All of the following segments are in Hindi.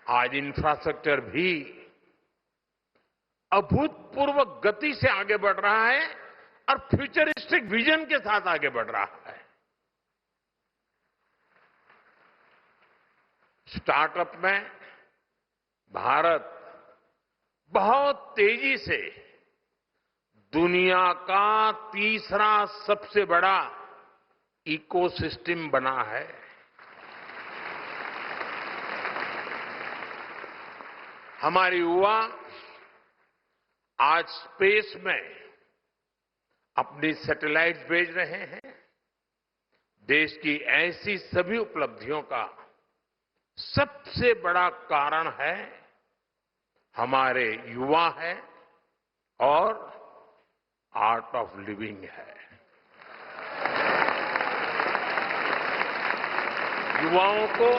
आज इंफ्रास्ट्रक्चर भी अभूतपूर्व गति से आगे बढ़ रहा है और फ्यूचरिस्टिक विजन के साथ आगे बढ़ रहा है। स्टार्टअप में भारत बहुत तेजी से दुनिया का तीसरा सबसे बड़ा इकोसिस्टम बना है। हमारे युवा आज स्पेस में अपनी सैटेलाइट भेज रहे हैं। देश की ऐसी सभी उपलब्धियों का सबसे बड़ा कारण है हमारे युवा है और आर्ट ऑफ लिविंग है। युवाओं को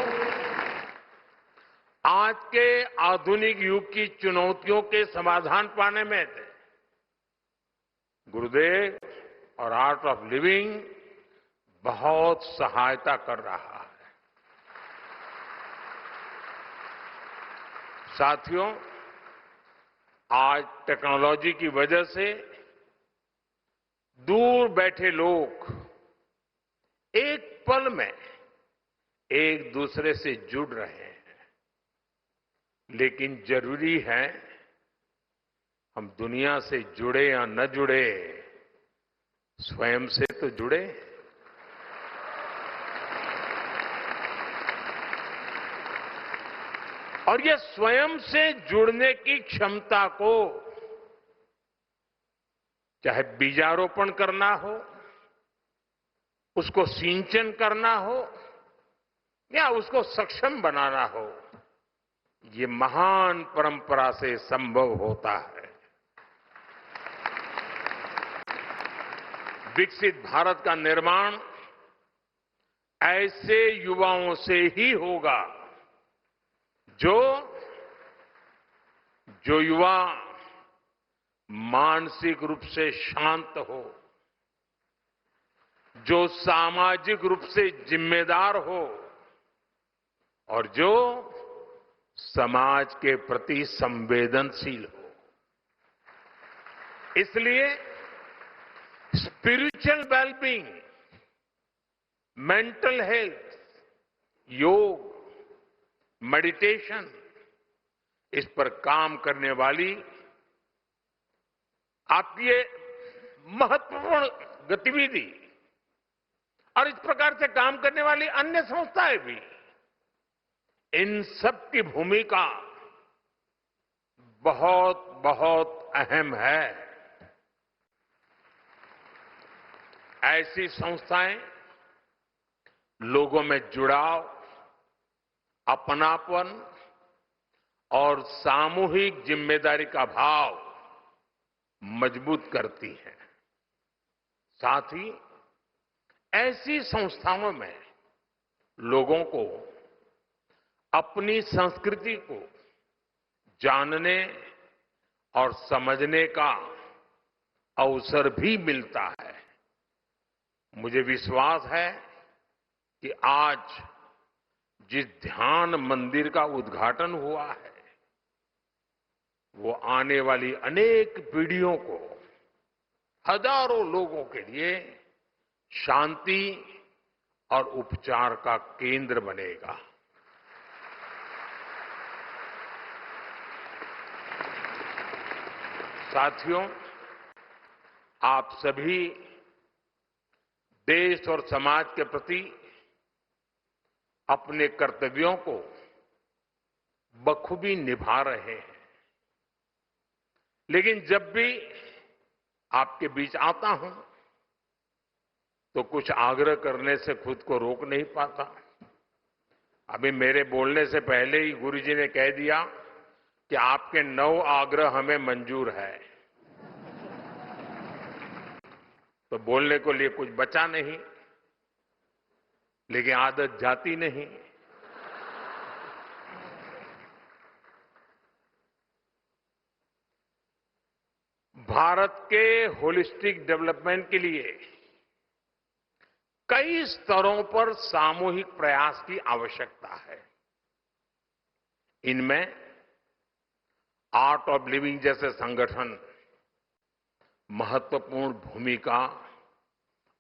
आज के आधुनिक युग की चुनौतियों के समाधान पाने में गुरुदेव और आर्ट ऑफ लिविंग बहुत सहायता कर रहा है। साथियों, आज टेक्नोलॉजी की वजह से दूर बैठे लोग एक पल में एक दूसरे से जुड़ रहे हैं, लेकिन जरूरी है हम दुनिया से जुड़े या न जुड़े, स्वयं से तो जुड़े। और ये स्वयं से जुड़ने की क्षमता को चाहे बीजारोपण करना हो, उसको सिंचन करना हो या उसको सक्षम बनाना हो, ये महान परंपरा से संभव होता है। विकसित भारत का निर्माण ऐसे युवाओं से ही होगा जो युवा मानसिक रूप से शांत हो, जो सामाजिक रूप से जिम्मेदार हो और जो समाज के प्रति संवेदनशील हो। इसलिए स्पिरिचुअल वेलबींग, मेंटल हेल्थ, योग, मेडिटेशन, इस पर काम करने वाली आपकी ये महत्वपूर्ण गतिविधि और इस प्रकार से काम करने वाली अन्य संस्थाएं भी, इन सब की भूमिका बहुत बहुत अहम है। ऐसी संस्थाएं लोगों में जुड़ाव, अपनापन और सामूहिक जिम्मेदारी का भाव मजबूत करती हैं। साथ ही ऐसी संस्थाओं में लोगों को अपनी संस्कृति को जानने और समझने का अवसर भी मिलता है। मुझे विश्वास है कि आज जिस ध्यान मंदिर का उद्घाटन हुआ है, वो आने वाली अनेक पीढ़ियों को, हजारों लोगों के लिए शांति और उपचार का केंद्र बनेगा। साथियों, आप सभी देश और समाज के प्रति अपने कर्तव्यों को बखूबी निभा रहे हैं, लेकिन जब भी आपके बीच आता हूं तो कुछ आग्रह करने से खुद को रोक नहीं पाता। अभी मेरे बोलने से पहले ही गुरुजी ने कह दिया कि आपके 9 आग्रह हमें मंजूर है, तो बोलने को लिए कुछ बचा नहीं, लेकिन आदत जाती नहीं। भारत के होलिस्टिक डेवलपमेंट के लिए कई स्तरों पर सामूहिक प्रयास की आवश्यकता है। इनमें आर्ट ऑफ लिविंग जैसे संगठन महत्वपूर्ण भूमिका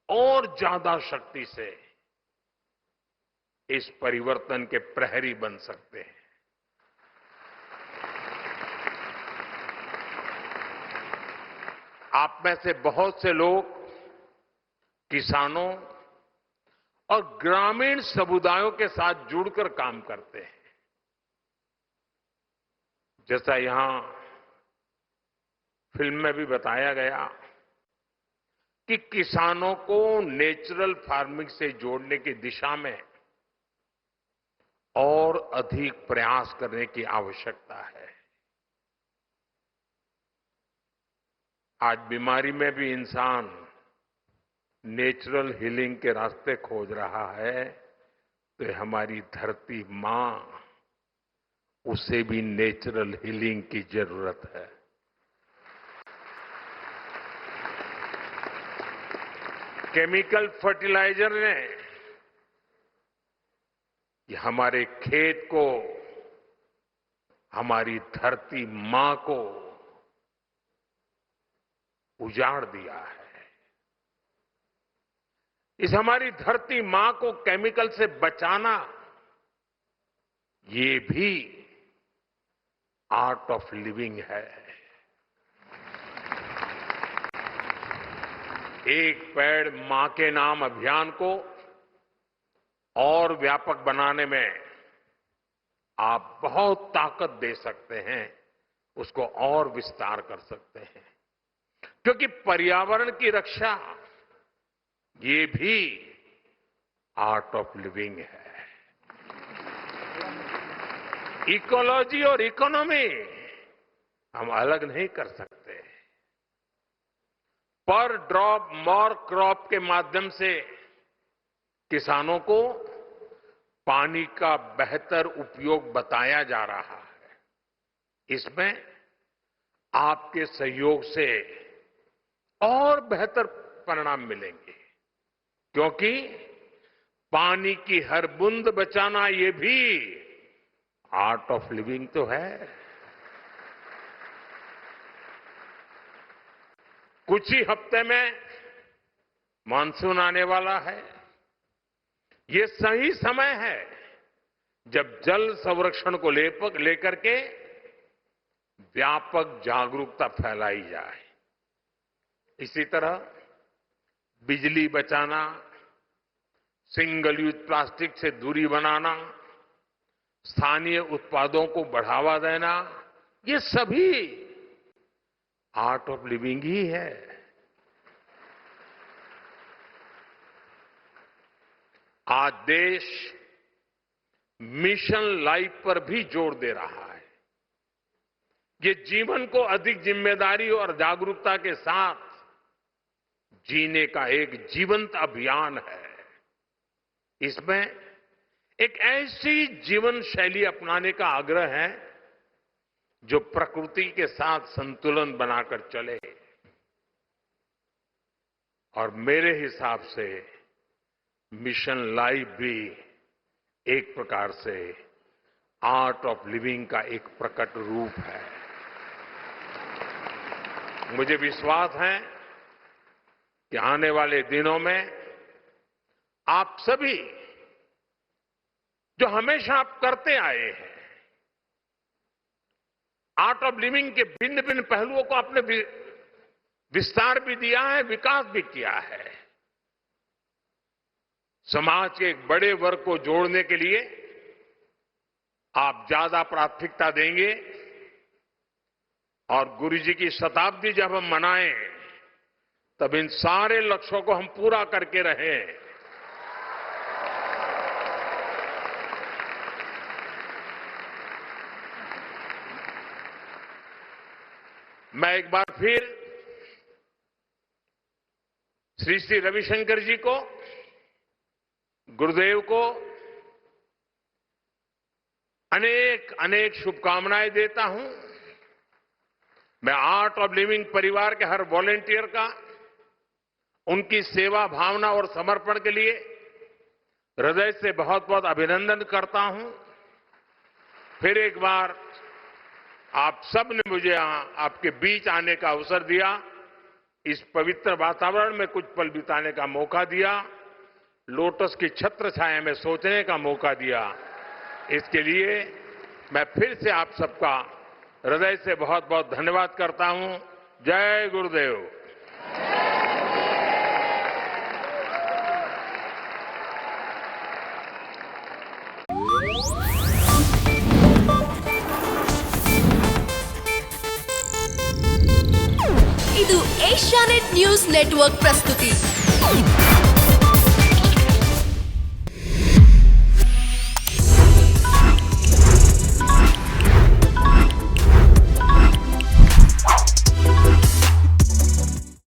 और ज्यादा शक्ति से इस परिवर्तन के प्रहरी बन सकते हैं। आप में से बहुत से लोग किसानों और ग्रामीण समुदायों के साथ जुड़कर काम करते हैं। जैसा यहां फिल्म में भी बताया गया कि किसानों को नेचुरल फार्मिंग से जोड़ने की दिशा में और अधिक प्रयास करने की आवश्यकता है। आज बीमारी में भी इंसान नेचुरल हीलिंग के रास्ते खोज रहा है, तो हमारी धरती मां, उसे भी नेचुरल हीलिंग की जरूरत है। केमिकल फर्टिलाइजर ने ये हमारे खेत को, हमारी धरती मां को उजाड़ दिया है। इस हमारी धरती मां को केमिकल से बचाना, ये भी आर्ट ऑफ लिविंग है। एक पेड़ मां के नाम अभियान को और व्यापक बनाने में आप बहुत ताकत दे सकते हैं, उसको और विस्तार कर सकते हैं, क्योंकि पर्यावरण की रक्षा ये भी आर्ट ऑफ लिविंग है। इकोलॉजी और इकोनॉमी हम अलग नहीं कर सकते। पर ड्रॉप मोर क्रॉप के माध्यम से किसानों को पानी का बेहतर उपयोग बताया जा रहा है। इसमें आपके सहयोग से और बेहतर परिणाम मिलेंगे, क्योंकि पानी की हर बूंद बचाना ये भी आर्ट ऑफ लिविंग तो है। कुछ ही हफ्ते में मानसून आने वाला है। ये सही समय है जब जल संरक्षण को लेकर के व्यापक जागरूकता फैलाई जाए। इसी तरह बिजली बचाना, सिंगल यूज प्लास्टिक से दूरी बनाना, स्थानीय उत्पादों को बढ़ावा देना, ये सभी आर्ट ऑफ लिविंग ही है। आज देश मिशन लाइफ पर भी जोर दे रहा है। ये जीवन को अधिक जिम्मेदारी और जागरूकता के साथ जीने का एक जीवंत अभियान है। इसमें एक ऐसी जीवन शैली अपनाने का आग्रह है जो प्रकृति के साथ संतुलन बनाकर चले। और मेरे हिसाब से मिशन लाइफ भी एक प्रकार से आर्ट ऑफ लिविंग का एक प्रकट रूप है। मुझे विश्वास है कि आने वाले दिनों में आप सभी जो हमेशा आप करते आए हैं, आर्ट ऑफ लिविंग के भिन्न भिन्न पहलुओं को आपने विस्तार भी दिया है, विकास भी किया है। समाज के एक बड़े वर्ग को जोड़ने के लिए आप ज्यादा प्राथमिकता देंगे और गुरु जी की शताब्दी जब हम मनाएं, तब इन सारे लक्ष्यों को हम पूरा करके रहें। मैं एक बार फिर श्री श्री रविशंकर जी को, गुरुदेव को अनेक अनेक शुभकामनाएं देता हूं। मैं आर्ट ऑफ लिविंग परिवार के हर वॉलेंटियर का उनकी सेवा भावना और समर्पण के लिए हृदय से बहुत बहुत अभिनंदन करता हूं। फिर एक बार आप सब ने मुझे आपके बीच आने का अवसर दिया, इस पवित्र वातावरण में कुछ पल बिताने का मौका दिया, लोटस की छत्र छाया में सोचने का मौका दिया। इसके लिए मैं फिर से आप सबका हृदय से बहुत बहुत धन्यवाद करता हूं। जय गुरुदेव। ಇದು ಏಷ್ಯಾನೆಟ್ ನ್ಯೂಸ್ ನೆಟ್ವರ್ಕ್ ಪ್ರಸ್ತುತಿ.